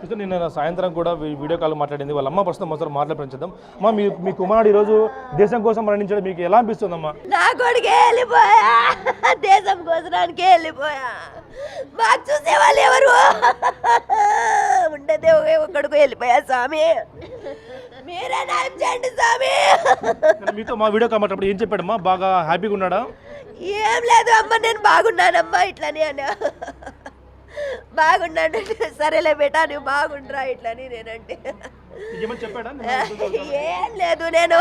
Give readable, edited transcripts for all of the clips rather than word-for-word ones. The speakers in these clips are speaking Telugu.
నిన్న సాయంత్రం కూడా వీడియో కాల్ మాట్లాడింది వాళ్ళ అమ్మ ప్రస్తుతం మొదటి మాట్లాడించడం. అమ్మా మీ కుమారుడు ఈరోజు దేశం కోసం మరణించడం మీకు ఎలా అనిపిస్తుందమ్మా? నా కొడుకే వెళ్ళిపోయా, దేశం కోసడానికే వెళ్ళిపోయా. మాకు చూసేవాళ్ళు ఎవరు ఉండేదే ఒక్కడికి వెళ్ళిపోయా. స్వామి మీరే న్యాయం చేయండి స్వామి. మీతో మా వీడియో కాల్ మాట్లాడప్పుడు ఏం చెప్పాడమ్మా? బాగా హ్యాపీగా ఉన్నాడా? ఏం లేదు అమ్మ, నేను బాగున్నానమ్మా ఇట్లని అని. బాగున్నాడు. సరేలే బేటా నువ్వు బాగుండ్రా ఇట్లని నేనంటే ఏం లేదు. నేను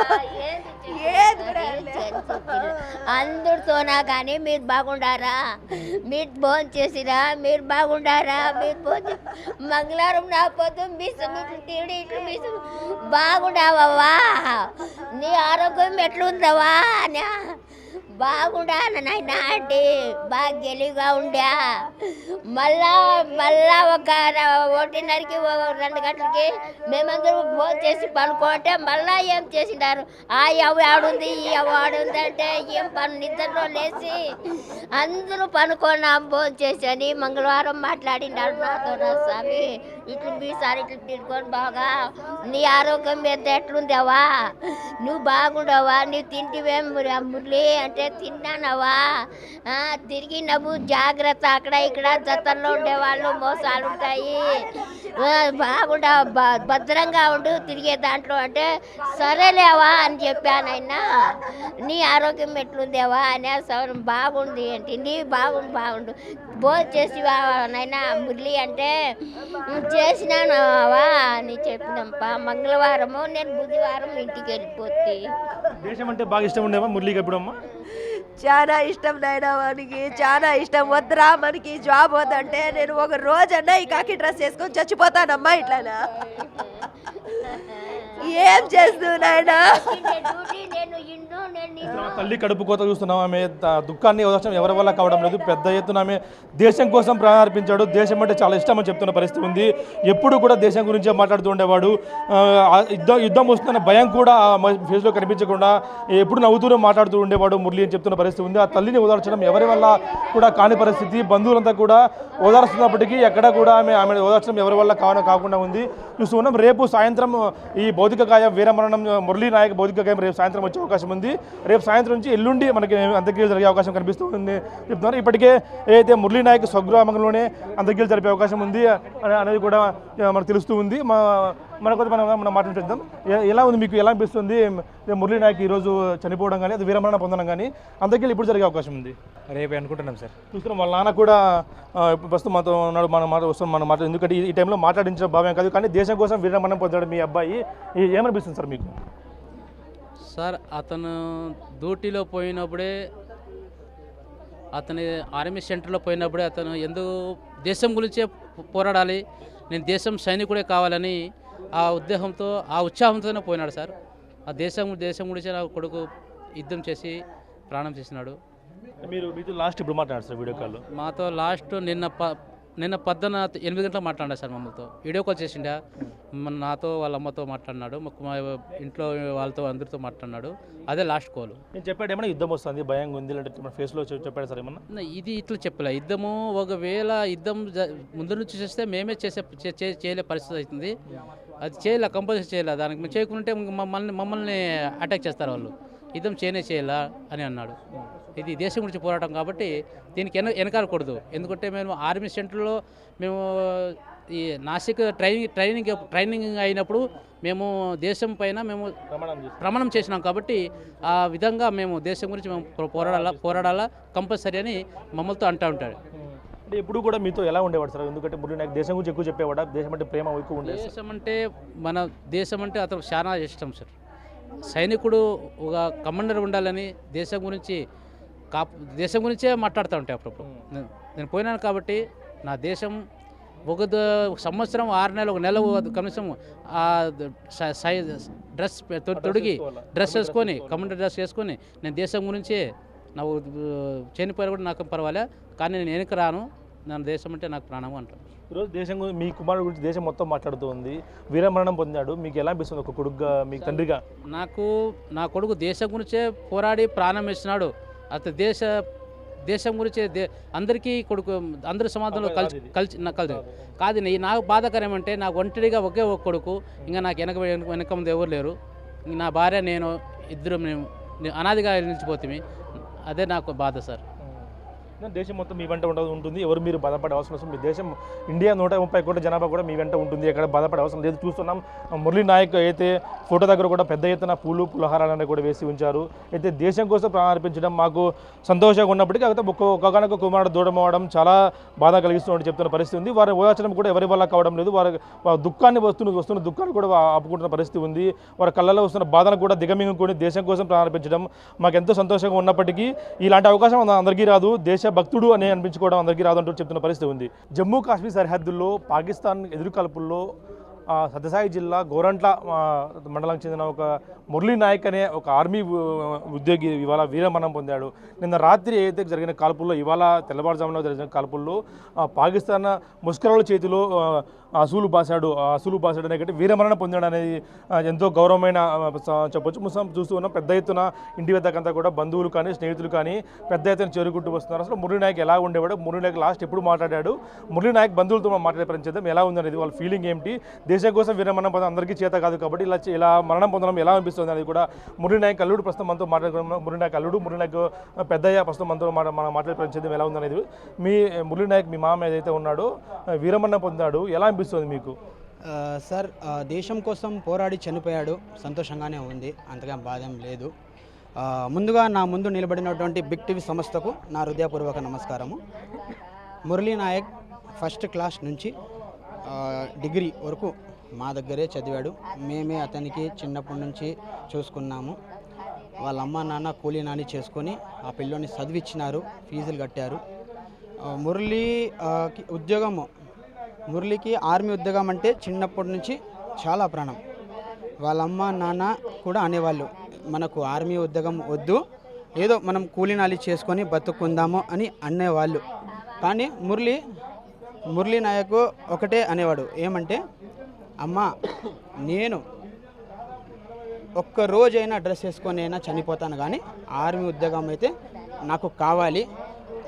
అందరితోనా కానీ మీరు బాగుండారా, మీరు భోజనం చేసిరా, మీరు బాగుండారా, మీరు భోజనం మంగళవారం నా పొద్దు మీసు బాగుండావా, నీ ఆరోగ్యం ఎట్లుందవా అని బాగుండా నాయన అంటే బాగా గెలిగా ఉండా. మళ్ళా ఒక 1:30కి 2 గంటలకి మేమందరూ భోజనం చేసి పనుకోంటే మళ్ళా ఏం చేసినారు, ఆ అవి ఆడుంది ఈ అవి ఆడుంది అంటే ఏం పని నిద్రలో లేచి అందరూ పనుకున్నాం భోజనం చేసి అని మంగళవారం మాట్లాడినారు నాతో. నా స్వామి ఇట్లు మీసారి ఇట్లు తిరుకొని బాగా నీ ఆరోగ్యం మీద ఎట్లుందేవా, నువ్వు బాగుండవా, నువ్వు తింటివేం మురళి అంటే తిన్నానవా, తిరిగినవు జాగ్రత్త, అక్కడ ఇక్కడ జతల్లో ఉండేవాళ్ళు మోసాలు ఉంటాయి, బాగుండా భద్రంగా ఉండు తిరిగే దాంట్లో అంటే సరేలేవా అని చెప్పానైనా. నీ ఆరోగ్యం ఎట్లుందేవా అని బాగుంది అంటే నీ బాగుండు భోజనం చేసివా నైనా మురళి అంటే చేసినావా అని చెప్పినప్ప. మంగళవారము నేను బుధవారం ఇంటికి వెళ్ళిపోతే. దేశం అంటే బాగా ఇష్టం ఉండేవా మురళికి ఎప్పుడమ్మా? చాలా ఇష్టం నాయనా, మనకి చాలా ఇష్టం. వద్దురా మనకి జాబ్ వద్దంటే నేను ఒక రోజన్నా ఈ కాకి డ్రెస్ వేసుకొని చచ్చిపోతానమ్మా ఇట్లానా. ఏం చేస్తూ నాయనా, తల్లి కడుపు కోత చూస్తున్నాం. ఆమె దుఃఖాన్ని ఓదార్చడం ఎవరి వల్ల కావడం లేదు. పెద్ద ఎత్తున ఆమె దేశం కోసం ప్రాణార్పించాడు. దేశం అంటే చాలా ఇష్టం అని చెప్తున్న పరిస్థితి ఉంది. ఎప్పుడు కూడా దేశం గురించే మాట్లాడుతూ ఉండేవాడు. యుద్ధం వస్తున్న భయం కూడా ఫేస్లో కనిపించకుండా ఎప్పుడు నవ్వుతూనే మాట్లాడుతూ ఉండేవాడు మురళి అని చెప్తున్న పరిస్థితి ఉంది. ఆ తల్లిని ఓదార్చడం ఎవరి వల్ల కూడా కాని పరిస్థితి. బంధువులంతా కూడా ఓదార్స్తున్నప్పటికీ ఎక్కడ కూడా ఆమె ఓదార్చడం ఎవరి వల్ల కాకుండా ఉంది. చూస్తూ ఉన్నాం. రేపు సాయంత్రం ఈ భౌతిక గాయం వీరమరణం మురళీ నాయక్ భౌతిక గాయం రేపు సాయంత్రం వచ్చే అవకాశం ఉంది. రేపు సాయంత్రం నుంచి ఎల్లుండి మనకి అంత్యక్రియలు జరిగే అవకాశం కనిపిస్తుంది చెప్తున్నారు. ఇప్పటికే ఏదైతే మురళీ నాయక్ స్వగ్రామంలోనే అంత్యక్రియలు జరిపే అవకాశం ఉంది అనేది కూడా మనకు తెలుస్తూ ఉంది. మనకొద్ది మనం మాట్లాడుతాం. ఎలా ఉంది, మీకు ఎలా అనిపిస్తుంది మురళీ నాయక్ ఈరోజు చనిపోవడం కానీ అది వీరమరణం పొందడం కానీ అంత్యక్రియలు ఇప్పుడు జరిగే అవకాశం ఉంది? రేపు అనుకుంటున్నాం సార్. చూస్తున్నాం వాళ్ళ నాన్న కూడా ప్రస్తుతం మాతో ఉన్నాడు. మనం మాట ఎందుకంటే ఈ టైంలో మాట్లాడించిన భావ్యం కాదు, కానీ దేశం కోసం వీరమరణం పొందాడు మీ అబ్బాయి. ఏమనిపిస్తుంది సార్ మీకు? సార్ అతను డ్యూటీలో పోయినప్పుడే, అతని ఆర్మీ సెంటర్లో పోయినప్పుడే అతను ఎందుకు దేశం గురించే పోరాడాలి, నేను దేశం సైనికుడే కావాలని ఆ ఉద్దేశంతో ఆ ఉత్సాహంతోనే పోయినాడు సార్. ఆ దేశం గురించి నా కొడుకు యుద్ధం చేసి ప్రాణం చేసినాడు. మీరు మీతో లాస్ట్ ఇప్పుడు మాట్లాడారు సార్ వీడియో కాల్? మాతో లాస్ట్ నిన్న 8 గంటలకు మాట్లాడారు సార్. మమ్మల్తో వీడియో కాల్ చేసిండా, నాతో వాళ్ళ అమ్మతో మాట్లాడినాడు, మా ఇంట్లో వాళ్ళతో అందరితో మాట్లాడినాడు. అదే లాస్ట్ కాల్. నేను చెప్పాడు ఏమన్నా యుద్ధం వస్తుంది భయంగా ఉంది అంటే మన ఫేస్లో చెప్పాడు సార్ ఏమన్నా? ఇది ఇట్లా చెప్పలే. యుద్ధము ఒకవేళ యుద్ధం ముందు నుంచి చేస్తే మేమే చేయలే పరిస్థితి అవుతుంది. అది చేయలే, కంపల్సరీ చేయలే. దానికి మేము చేయకుంటే మమ్మల్ని అటాక్ చేస్తారు వాళ్ళు. యుద్ధం చేయాలా అని అన్నాడు. ఇది దేశం గురించి పోరాటం కాబట్టి దీనికి వెనకాలకూడదు. ఎందుకంటే మేము ఆర్మీ సెంటర్లో మేము ఈ నాసిక్ ట్రైనింగ్ అయినప్పుడు మేము దేశం పైన మేము ప్రమాణం చేసినాం కాబట్టి ఆ విధంగా మేము దేశం గురించి మేము పోరాడాలా కంపల్సరీ అని మమ్మల్తో అంటూ ఉంటాడు. అంటే ఎప్పుడు కూడా మీతో ఎలా ఉండేవాడు సార్? ఎందుకంటే మురళీ నాయక్ దేశం గురించి ఎక్కువ చెప్పేవాడా? దేశం అంటే ప్రేమ ఎక్కువ ఉండేది. దేశం అంటే అతను చాలా ఇష్టం సార్. సైనికుడు ఒక కమాండర్ ఉండాలని దేశం గురించే మాట్లాడుతూ ఉంటాయి అప్పుడప్పుడు. నేను పోయినాను కాబట్టి నా దేశం ఒక సంవత్సరం 6 నెలలు 1 నెల కనీసం డ్రెస్ తొడిగి డ్రెస్ వేసుకొని కమాండర్ డ్రెస్ వేసుకొని నేను దేశం గురించే నాకు చనిపోయినా కూడా నాకు పర్వాలే, కానీ నేను వెనక్కి రాను, నా దేశం అంటే నాకు ప్రాణం అంటాను. ఈరోజు దేశం గురించి మీ కుమారుడు గురించి దేశం మొత్తం మాట్లాడుతూ ఉంది. వీరమరణం పొందాడు. మీకు ఎలా అనిపిస్తుంది ఒక కొడుకుగా, మీకు తండ్రిగా? నా కొడుకు దేశం గురించే పోరాడి ప్రాణం ఇస్తున్నాడు. అతను దేశం గురించి అందరికీ కొడుకు అందరూ సమాధానంలో కలిసి కాదు. నాకు బాధాకరం ఏమంటే నాకు ఒంటరిగా ఒకే ఒక కొడుకు, ఇంకా నాకు వెనక ముందు ఎవరు లేరు. నా భార్య నేను ఇద్దరు మేము అనాదిగా నిలిచిపోతుంది. అదే నాకు బాధ సార్. దేశం మొత్తం మీ వెంట ఉంటుంది, ఎవరు మీరు బాధపడే అవసరం లేదు. మీ దేశం ఇండియా 130 కోట్ల జనాభా కూడా మీ వెంట ఉంటుంది, ఎక్కడ బాధపడే అవసరం లేదు. చూస్తున్నాం మురళీ నాయక్ అయితే ఫోటో దగ్గర కూడా పెద్ద ఎత్తున పూలు పులహారాలను కూడా వేసి ఉంచారు. అయితే దేశం కోసం ప్రాణం అర్పించడం మాకు సంతోషంగా ఉన్నప్పటికీ కాకపోతే ఒక్కొక్క కుమారుడు దూరం అవ్వడం చాలా బాధ కలిగిస్తున్నట్టు చెప్తున్న పరిస్థితి ఉంది. వారి ఓదార్చడం కూడా ఎవరి వల్ల కావడం లేదు. వారి దుఃఖాన్ని వస్తున్న దుఃఖాన్ని కూడా ఆపుకుంటున్న పరిస్థితి ఉంది. వారి కళ్ళలో వస్తున్న బాధను కూడా దిగమింగుకొని దేశం కోసం ప్రాణం అర్పించడం మాకు ఎంతో సంతోషంగా ఉన్నప్పటికీ ఇలాంటి అవకాశం అందరికీ రాదు. దేశ భక్తుడు అని అనిపించుకోవడం అందరికీ రాదంటూ చెప్తున్న పరిస్థితి ఉంది. జమ్మూ కాశ్మీర్ సరిహద్దుల్లో పాకిస్తాన్ ఎదురుకాల్పుల్లో సత్యసాయి జిల్లా గోరంట్ల మండలానికి చెందిన ఒక మురళీ నాయక్ అనే ఒక ఆర్మీ ఉద్యోగి ఇవాళ వీరమరణం పొందాడు. నిన్న రాత్రి ఏదైతే జరిగిన కాల్పుల్లో, ఇవాళ తెల్లవారుజామున జరిగిన కాల్పుల్లో పాకిస్తాన్ ముష్కరుల చేతిలో అసూలు బాసాడు అనేది వీరమరణం పొందాడు అనేది ఎంతో గౌరవమైన చెప్పొచ్చు. చూస్తూ ఉన్నాం పెద్ద ఎత్తున ఇంటి వద్దకంతా కూడా బంధువులు కానీ స్నేహితులు కానీ పెద్ద ఎత్తున చేరుకుంటూ వస్తున్నారు. అసలు మురళీ నాయక్ ఎలా ఉండేవాడు, మురళీ నాయక్ లాస్ట్ ఎప్పుడు మాట్లాడాడు, మురళీ నాయక్ బంధువులతో మాట్లాడే పరిచయం ఎలా ఉందనేది, వాళ్ళ ఫీలింగ్ ఏమిటి, దేశం కోసం వీరమరణం పొందడం అందరికీ చేత కాదు కాబట్టి ఇలా మరణం పొందడం ఎలా అనిపిస్తుంది అనేది కూడా మురళీ నాయక్ అల్లుడు ప్రస్తుతం మనతో మాట్లాడుకున్నాం. మురళీ నాయక్ అల్లుడు, మురళీ నాయక్ పెద్దయ్య ప్రస్తుతం మనతో మనం మాట్లాడే పరిచయం ఎలా ఉందనేది. మీ మురళీ నాయక్ మీ మామ ఏదైతే ఉన్నాడో వీరమరణం పొందాడు, ఎలా అనిపిస్తుంది మీకు? సార్, దేశం కోసం పోరాడి చనిపోయాడు, సంతోషంగానే ఉంది, అంతగా బాధ ఏం లేదు. ముందుగా నా ముందు నిలబడినటువంటి బిగ్ టీవీ సంస్థకు నా హృదయపూర్వక నమస్కారము. మురళీ నాయక్ ఫస్ట్ క్లాస్ నుంచి డిగ్రీ వరకు మా దగ్గరే చదివాడు. మేమే అతనికి చిన్నప్పటి నుంచి చూసుకున్నాము. వాళ్ళ అమ్మ నాన్న కూలీ నాని చేసుకొని ఆ పిల్లోని చదివిచ్చినారు, ఫీజులు కట్టారు. మురళికి ఆర్మీ ఉద్యోగం అంటే చిన్నప్పటి నుంచి చాలా ప్రాణం. వాళ్ళ అమ్మ నాన్న కూడా అనేవాళ్ళు, మనకు ఆర్మీ ఉద్యోగం వద్దు, ఏదో మనం కూలీనాలి చేసుకొని బతుకుందాము అని అనేవాళ్ళు. కానీ మురళీ నాయక్ ఒకటే అనేవాడు, ఏమంటే అమ్మ నేను ఒక్క రోజైనా డ్రెస్ వేసుకొని అయినా చనిపోతాను, కానీ ఆర్మీ ఉద్యోగం అయితే నాకు కావాలి.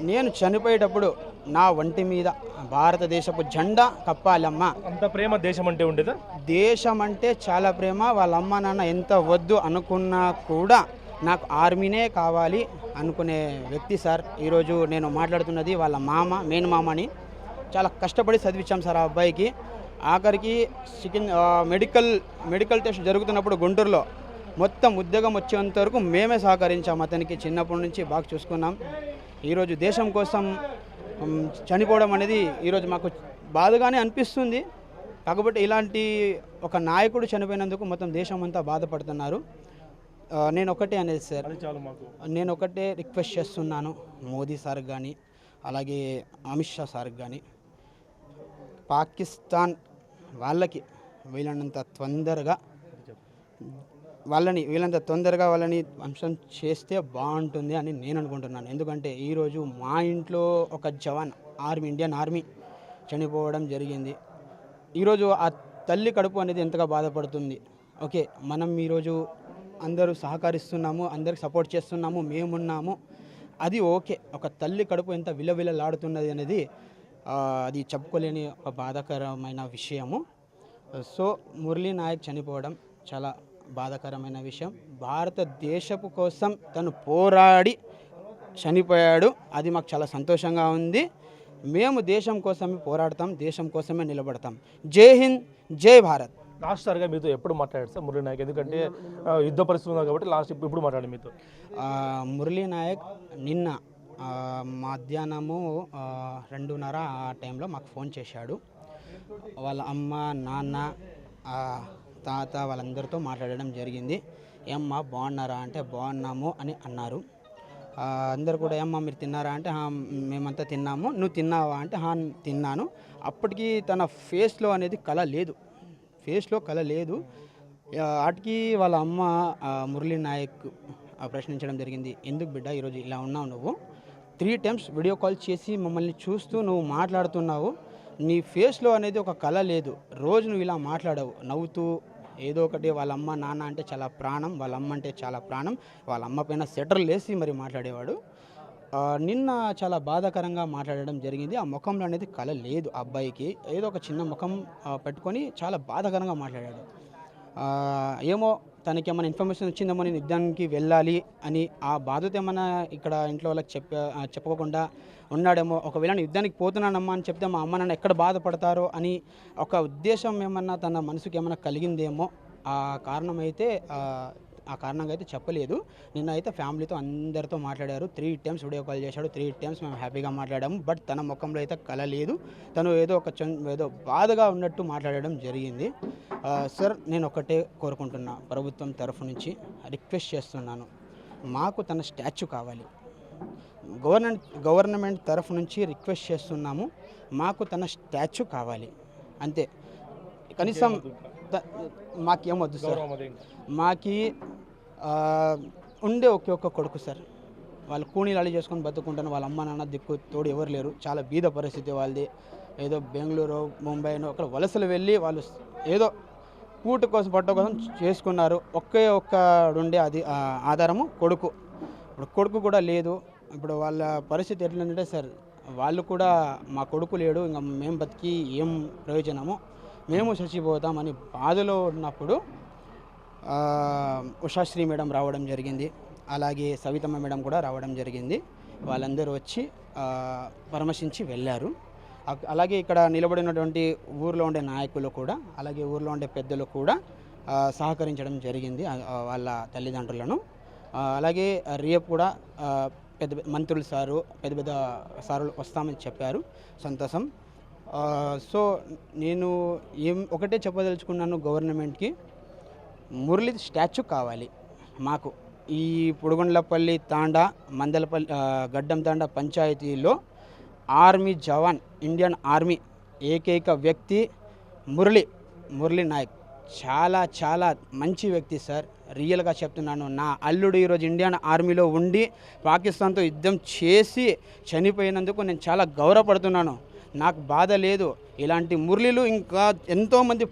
నేను చనిపోయేటప్పుడు నా ఒంటి మీద భారతదేశపు జెండా కప్పాలమ్మా. అంత ప్రేమ దేశం అంటే ఉండేదా? దేశం అంటే చాలా ప్రేమ. వాళ్ళ అమ్మ నాన్న ఎంత వద్దు అనుకున్నా కూడా నాకు ఆర్మీనే కావాలి అనుకునే వ్యక్తి సార్. ఈరోజు నేను మాట్లాడుతున్నది వాళ్ళ మెయిన్ మామని. చాలా కష్టపడి చదివించాం సార్ ఆ అబ్బాయికి. ఆఖరికి మెడికల్ టెస్ట్ జరుగుతున్నప్పుడు గుంటూరులో మొత్తం ఉద్యోగం వచ్చేంత వరకు మేమే సహకరించాం. అతనికి చిన్నప్పటి నుంచి బాగా చూసుకున్నాం. ఈరోజు దేశం కోసం చనిపోవడం అనేది ఈరోజు మాకు బాధగానే అనిపిస్తుంది. కాకపోతే ఇలాంటి ఒక నాయకుడు చనిపోయినందుకు మొత్తం దేశం అంతా బాధపడుతున్నారు. నేను ఒకటే అనేది సార్, నేను ఒకటే రిక్వెస్ట్ చేస్తున్నాను మోదీ సార్కి కానీ అలాగే అమిత్ షా సార్కి కానీ, పాకిస్తాన్ వాళ్ళకి వీళ్ళంత తొందరగా వాళ్ళని అంశం చేస్తే బాగుంటుంది అని నేను అనుకుంటున్నాను. ఎందుకంటే ఈరోజు మా ఇంట్లో ఒక జవాన్ ఇండియన్ ఆర్మీ చనిపోవడం జరిగింది. ఈరోజు ఆ తల్లి కడుపు అనేది ఎంతగా బాధపడుతుంది. ఓకే, మనం ఈరోజు అందరూ సహకరిస్తున్నాము, అందరికి సపోర్ట్ చేస్తున్నాము, మేమున్నాము, అది ఓకే. ఒక తల్లి కడుపు ఎంత విలవిలలాడుతున్నది అనేది అది చెప్పుకోలేని ఒక బాధాకరమైన విషయము. సో మురళీ నాయక్ చనిపోవడం చాలా బాధాకరమైన విషయం. భారతదేశపు కోసం తను పోరాడి చనిపోయాడు, అది మాకు చాలా సంతోషంగా ఉంది. మేము దేశం కోసమే పోరాడతాం, దేశం కోసమే నిలబడతాం. జై హింద్, జై భారత్. లాస్ట్ సార్గా మీతో ఎప్పుడు మాట్లాడారు సార్ మురళీ నాయక్? ఎందుకంటే యుద్ధ పరిస్థితి ఉంది కాబట్టి లాస్ట్ ఇప్పుడు మాట్లాడి మీతో. మురళీ నాయక్ నిన్న మధ్యాహ్నము 2:30 ఆ టైంలో మాకు ఫోన్ చేశాడు. వాళ్ళ అమ్మ నాన్న తాత వాళ్ళందరితో మాట్లాడడం జరిగింది. ఏమ్మా బాగున్నారా అంటే బాగున్నాము అని అన్నారు. అందరు కూడా ఏమ్మా మీరు తిన్నారా అంటే మేమంతా తిన్నాము, నువ్వు తిన్నావా అంటే తిన్నాను. అప్పటికి తన ఫేస్లో అనేది కళ లేదు. వాటికి వాళ్ళ అమ్మ మురళీ నాయక్ ప్రశ్నించడం జరిగింది, ఎందుకు బిడ్డ ఈరోజు ఇలా ఉన్నావు, నువ్వు 3 times వీడియో కాల్ చేసి మమ్మల్ని చూస్తూ నువ్వు మాట్లాడుతున్నావు, నీ ఫేస్లో అనేది ఒక కళ లేదు, రోజు నువ్వు ఇలా మాట్లాడవు నవ్వుతూ ఏదో ఒకటి. వాళ్ళ అమ్మ నాన్న అంటే చాలా ప్రాణం, వాళ్ళ అమ్మ అంటే చాలా ప్రాణం. వాళ్ళ అమ్మ పైన సెటర్లు వేసి మరి మాట్లాడేవాడు. నిన్న చాలా బాధాకరంగా మాట్లాడడం జరిగింది. ఆ ముఖంలో అనేది కళ లేదు ఆ అబ్బాయికి. ఏదో ఒక చిన్న ముఖం పెట్టుకొని చాలా బాధాకరంగా మాట్లాడాడు. ఏమో తనకి ఏమైనా ఇన్ఫర్మేషన్ వచ్చిందేమో నేను యుద్ధానికి వెళ్ళాలి అని ఆ బాధ్యత ఏమైనా ఇక్కడ ఇంట్లో వాళ్ళకి చెప్పకుండా ఉన్నాడేమో. ఒకవేళ నేను యుద్ధానికి పోతున్నానమ్మా అని చెప్తే మా అమ్మ నాన్న ఎక్కడ బాధపడతారో అని ఒక ఉద్దేశం ఏమన్నా తన మనసుకి ఏమైనా కలిగిందేమో. ఆ కారణంగా అయితే చెప్పలేదు. నిన్న అయితే ఫ్యామిలీతో అందరితో మాట్లాడారు. 3 times వీడియో కాల్ చేశాడు. 3 times మేము హ్యాపీగా మాట్లాడాము. బట్ తన ముఖంలో అయితే కళ లేదు. తను ఏదో బాధగా ఉన్నట్టు మాట్లాడడం జరిగింది. సార్ నేను ఒకటే కోరుకుంటున్నా, ప్రభుత్వం తరఫు నుంచి రిక్వెస్ట్ చేస్తున్నాను, మాకు తన స్టాచ్యూ కావాలి. గవర్నమెంట్ తరఫు నుంచి రిక్వెస్ట్ చేస్తున్నాము, మాకు తన స్టాచ్యూ కావాలి అంతే. కనీసం మాకేమొద్దు సార్. మాకి ఉండే ఒక్క కొడుకు సార్. వాళ్ళు కూనీలాడి చేసుకొని బతుకుంటాను. వాళ్ళ అమ్మ నాన్న దిక్కు తోడు ఎవరు లేరు. చాలా బీద పరిస్థితి వాళ్ళది. ఏదో బెంగళూరు ముంబైనో అక్కడ వలసలు వెళ్ళి వాళ్ళు ఏదో కూటు కోసం పట్ట కోసం చేసుకున్నారు. ఒక్కడుండే అది ఆధారము కొడుకు. ఇప్పుడు కొడుకు కూడా లేదు. ఇప్పుడు వాళ్ళ పరిస్థితి ఎట్లంటే సార్, వాళ్ళు కూడా మా కొడుకు లేడు, ఇంకా మేము బతికి ఏం ప్రయోజనము, మేము చచ్చిపోతామని బాధలో ఉన్నప్పుడు ఉషాశ్రీ మేడం రావడం జరిగింది. అలాగే సవితమ్మ మేడం కూడా రావడం జరిగింది. వాళ్ళందరూ వచ్చి పరామర్శించి వెళ్ళారు. అలాగే ఇక్కడ నిలబడినటువంటి ఊర్లో ఉండే నాయకులు కూడా, అలాగే ఊర్లో ఉండే పెద్దలు కూడా సహకరించడం జరిగింది వాళ్ళ తల్లిదండ్రులను. అలాగే రేపు కూడా పెద్ద మంత్రులు పెద్ద సారులు వస్తామని చెప్పారు. సంతోషం. సో నేను ఒకటే చెప్పదలుచుకున్నాను గవర్నమెంట్కి, మురళి స్టాచ్యూ కావాలి మాకు. ఈ పుడుగుండ్లపల్లి తాండా, మందలపల్లి గడ్డం తాండా పంచాయతీలో ఆర్మీ జవాన్, ఇండియన్ ఆర్మీ ఏకైక వ్యక్తి మురళి నాయక్. చాలా చాలా మంచి వ్యక్తి సార్. రియల్గా చెప్తున్నాను. నా అల్లుడు ఈరోజు ఇండియన్ ఆర్మీలో ఉండి పాకిస్తాన్తో యుద్ధం చేసి చనిపోయినందుకు నేను చాలా గౌరవపడుతున్నాను. నాకు బాధ లేదు. ఇలాంటి మురళిలు ఇంకా ఎంతోమంది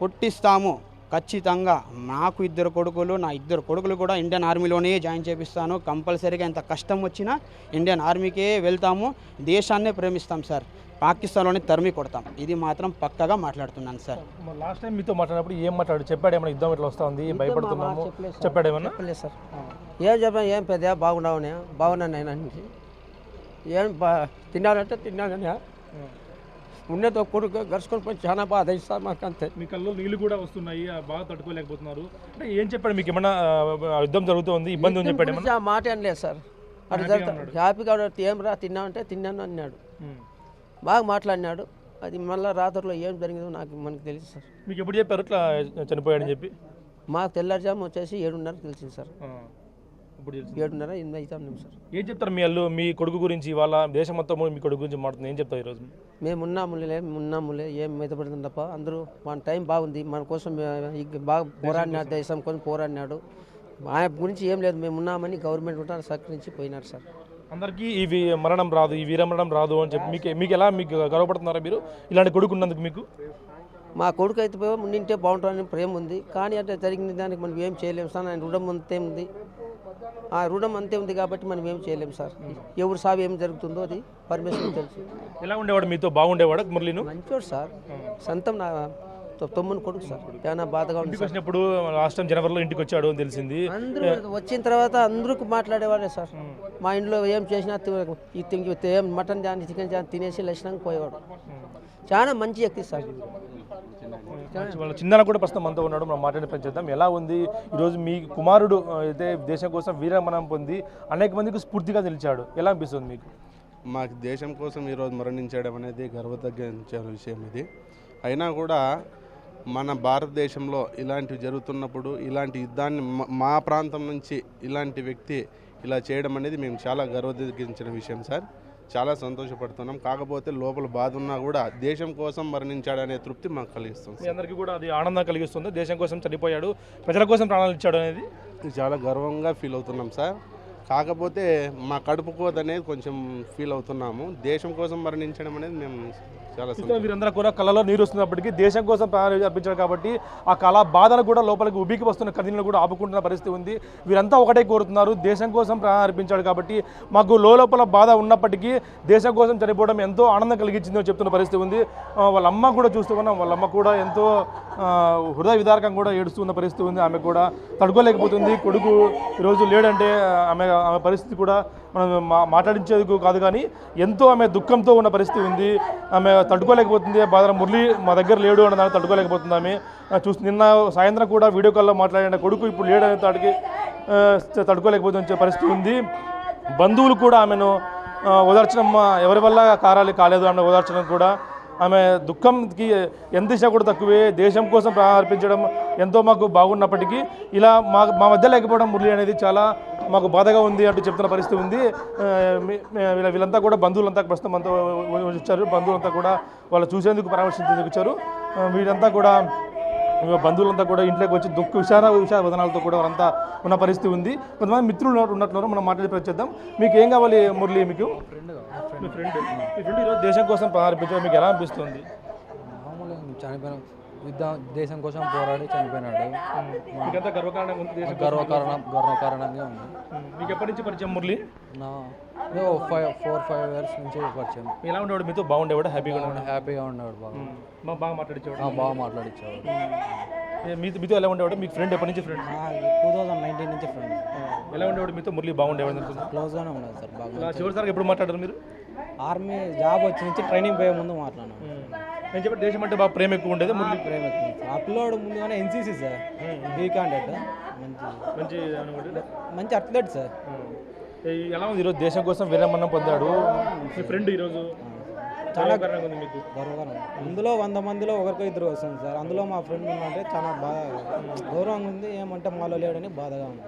పుట్టిస్తాము ఖచ్చితంగా. నాకు 2 కొడుకులు, నా 2 కొడుకులు కూడా ఇండియన్ ఆర్మీలోనే జాయిన్ చేపిస్తాను. కంపల్సరీగా ఎంత కష్టం వచ్చినా ఇండియన్ ఆర్మీకే వెళ్తాము. దేశాన్నే ప్రేమిస్తాం సార్. పాకిస్తాన్లోనే తరిమి కొడతాం. ఇది మాత్రం పక్కగా మాట్లాడుతున్నాను సార్. లాస్ట్ టైం మీతో మాట్లాడినప్పుడు ఏం చెప్పాడు? ఏమన్నా యుద్ధం ఇట్లా వస్తూ ఉంది, భయపడుతున్నాము చెప్పాడు ఏమన్నా? చెప్పలేదు సార్. ఏం చెప్పాను, ఏం పెద్ద బాగున్నాను నేను అంటే ఏం తిన్నానంటే తిన్నానని ఉండేతో కొడుకు గరుచుకొని పోయి చాలా బాధ ఇస్తారు మాకు అంతే. మీ కళ్ళు నీళ్ళు కూడా వస్తున్నాయి, బాగా తట్టుకోలేకపోతున్నారు అంటే ఏం చెప్పాడు మీకు? ఏమన్నా యుద్ధం జరుగుతుంది, ఇబ్బంది అని చెప్పాడు? ఆ మాట అనలేదు సార్. అటు హ్యాపీగా ఏం రా తిన్నామంటే తిన్నాను అన్నాడు. బాగా మాట్లాడినాడు. అది మళ్ళీ రాత్రిలో ఏం జరిగిందో మనకు తెలియదు సార్. మీకు ఎప్పుడు చెప్పారు ఇట్లా చనిపోయాడని చెప్పి? మాకు తెల్లారుజాము వచ్చేసి 7:30 తెలిసింది సార్. 7:30 8 అవుతాం సార్. ఏం చెప్తారు మీ కొడుకు గురించి? వాళ్ళ దేశం మొత్తం మీ కొడుకు గురించి మాట్లాడుతుంది, ఏం చెప్తారు ఈరోజు? మేము ఉన్నాములే ఏం మెతపడుతుంది తప్ప అందరూ మన టైం బాగుంది, మన కోసం బాగా పోరాడినాడు, దేశం కోసం పోరాడినాడు. ఆయన గురించి ఏం లేదు, మేము ఉన్నామని గవర్నమెంట్ ఉంటారు సహకరించి పోయినారు సార్. అందరికీ ఈ మరణం రాదు, ఈ వీరమరణం రాదు అని చెప్పి మీకు గర్వపడుతున్నారా మీరు ఇలాంటి కొడుకు ఉన్నందుకు? మీకు మా కొడుకు అయితే ఉండింటే బాగుంటుందని ప్రేమ ఉంది. కానీ అంటే జరిగిన దానికి మనం ఏం చేయలేము సార్. ఆయన రుణం అంతే ఉంది, ఆ రుణం అంతే ఉంది కాబట్టి మనం ఏం చేయలేము సార్. ఎవరు సాగు ఏం జరుగుతుందో అది పరమేశ్వరుడు తెలుసు. ఎలా ఉండేవాడు మీతో? బాగుండేవాడు మురళిను? మంచోడు సార్. సొంతం నా తమ్ముని కొడుకు సార్. చాలా బాధగా ఉంది. వచ్చినప్పుడు లాస్ట్ టైం జనవరిలో ఇంటికి వచ్చాడు అని తెలిసింది. అందరూ వచ్చిన తర్వాత అందరికి మాట్లాడేవాడే సార్. మా ఇంట్లో ఏం చేసినా ఏం మటన్ జాని చికెన్ జాని తినేసి లక్షణంగా పోయేవాడు. చాలా మంచి వ్యక్తి సార్. వాళ్ళ చిన్న కూడా ప్రస్తుతం మనతో ఉన్నాడు, మనం మాట్లాడే పని చేద్దాం. ఎలా ఉంది ఈరోజు మీ కుమారుడు అయితే దేశం కోసం వీరమరణం పొంది అనేక మందికి స్ఫూర్తిగా నిలిచాడు, ఎలా అనిపిస్తుంది మీకు? మాకు దేశం కోసం ఈరోజు మరణించడం అనేది గర్వతగ్గించే విషయం ఇది. అయినా కూడా మన భారతదేశంలో ఇలాంటివి జరుగుతున్నప్పుడు ఇలాంటి యుద్ధాన్ని మా ప్రాంతం నుంచి ఇలాంటి వ్యక్తి ఇలా చేయడం అనేది మేము చాలా గర్వతగ్గించిన విషయం సార్. చాలా సంతోషపడుతున్నాం. కాకపోతే లోపల బాధ ఉన్నా కూడా దేశం కోసం మరణించాడనే తృప్తి మాకు కలిగిస్తుంది. మీ అందరికీ కూడా అది ఆనందం కలిగిస్తుంది. దేశం కోసం చనిపోయాడు, ప్రజల కోసం ప్రాణాలు ఇచ్చాడు అనేది చాలా గర్వంగా ఫీల్ అవుతున్నాం సార్. కాకపోతే మా కడుపు కోత అనేది కొంచెం ఫీల్ అవుతున్నాము. దేశం కోసం మరణించడం అనేది మేము చాలా చూస్తే వీరందరూ కూడా కళలో నీరు వస్తున్నప్పటికీ దేశం కోసం ప్రాణాలు అర్పించారు కాబట్టి ఆ కళ బాధలు కూడా లోపలికి ఉబికి వస్తున్న కథలను కూడా ఆపుకుంటున్న పరిస్థితి ఉంది. వీరంతా ఒకటే కోరుతున్నారు, దేశం కోసం ప్రాణాలు అర్పించాడు కాబట్టి మాకు లోపల బాధ ఉన్నప్పటికీ దేశం కోసం చనిపోవడం ఎంతో ఆనందం కలిగించిందని చెప్తున్న పరిస్థితి ఉంది. వాళ్ళ అమ్మ కూడా చూస్తూ ఉన్నాం, వాళ్ళ అమ్మ కూడా ఎంతో హృదయ విదారకం కూడా ఏడుస్తున్న పరిస్థితి ఉంది. ఆమె కూడా తడుకోలేకపోతుంది. కొడుకు ఈరోజు లేడంటే ఆమె పరిస్థితి కూడా మనం మాట్లాడించేందుకు కాదు, కానీ ఎంతో ఆమె దుఃఖంతో ఉన్న పరిస్థితి ఉంది. ఆమె తట్టుకోలేకపోతుంది. బాధ మురళి మా దగ్గర లేడు అన్న దాన్ని తట్టుకోలేకపోతుంది ఆమె. నిన్న సాయంత్రం కూడా వీడియో కాల్లో మాట్లాడిన కొడుకు ఇప్పుడు లేడనే తాడికి తట్టుకోలేకపోతున్న పరిస్థితి ఉంది. బంధువులు కూడా ఆమెను ఓదార్చడం ఎవరి వల్ల కాలేదు ఆమె ఓదార్చడం కూడా. ఆమె దుఃఖంకి ఎంత ఇచ్చినా కూడా తక్కువే. దేశం కోసం అర్పించడం ఎంతో మాకు బాగున్నప్పటికీ ఇలా మా మధ్య లేకపోవడం మురళి అనేది చాలా మాకు బాధగా ఉంది అంటూ చెప్తున్న పరిస్థితి ఉంది. వీళ్ళంతా కూడా బంధువులంతా ప్రస్తుతం అంతా వచ్చారు. బంధువులంతా కూడా వాళ్ళు చూసేందుకు పరామర్శించేందుకు వచ్చారు. వీరంతా కూడా బంధువులంతా కూడా ఇంట్లోకి వచ్చి విషాద వదనాలతో కూడా వాళ్ళంతా ఉన్న పరిస్థితి ఉంది. కొంతమంది మిత్రులు ఉన్నట్లున్నారు, మనం మాట్లాడి ప్రయత్నిద్దాం. మీకు ఏం కావాలి మురళి? మీకు మీ ఫ్రెండ్ ఈరోజు దేశం కోసం ప్రారంభించారు, మీకు ఎలా అనిపిస్తుంది? మామూలుగా చనిపోయిన దేశం కోసం పోరాడి చనిపోయినాడు. మీకంతా గర్వకారణంగా ఉంది, గర్వకారణంగా ఉంది. మీకు ఎప్పటి నుంచి పరిచయం మురళి? నా 4-5 years నుంచి పరిచయం. ఎలా ఉండేవాడు మీతో? బాగుండేవాడు? హ్యాపీగా ఉండేవాడు. బాగా మాట్లాడించేవాడు. బాగా మాట్లాడించేవాడు. మీతో ఎలా ఉండేవాడు? మీకు ఫ్రెండ్ ఎప్పటి నుంచి ఫ్రెండ్? 2019 నుంచి ఫ్రెండ్. ఎలా ఉండేవాడు మీతో? మురళి బాగుండేవాడు అనుకుంటున్నాను. క్లోజ్గానే ఉండదు సార్. బాగా చివరిసారి ఎప్పుడు మాట్లాడారు మీరు? ఆర్మీ జాబ్ వచ్చి నుంచి ట్రైనింగ్ పోయే ముందు మాట్లాడాను. నేను చెప్పి దేశం అంటే బాగా ప్రేమ ఎక్కువ ఉండేది. మురళి ప్రేమ ఎక్కువ. ఆ పిల్లోడు ముందుగానే ఎన్సీసీ సార్, బీ క్యాండిడేట్, మంచి అథ్లెట్ సార్. ఎలా ఉంది ఈరోజు దేశం కోసం వీరమరణం పొందాడు మీ ఫ్రెండ్? ఈరోజు చాలా గర్వంగా ఉంది మీకు? గర్వకారం. అందులో 100 మందిలో ఒకరికో ఇద్దరు వస్తుంది సార్. అందులో మా ఫ్రెండ్ ఉందంటే చాలా బాగా గౌరవంగా ఉంది. ఏమంటే మాలో లేడని బాధగా ఉంది.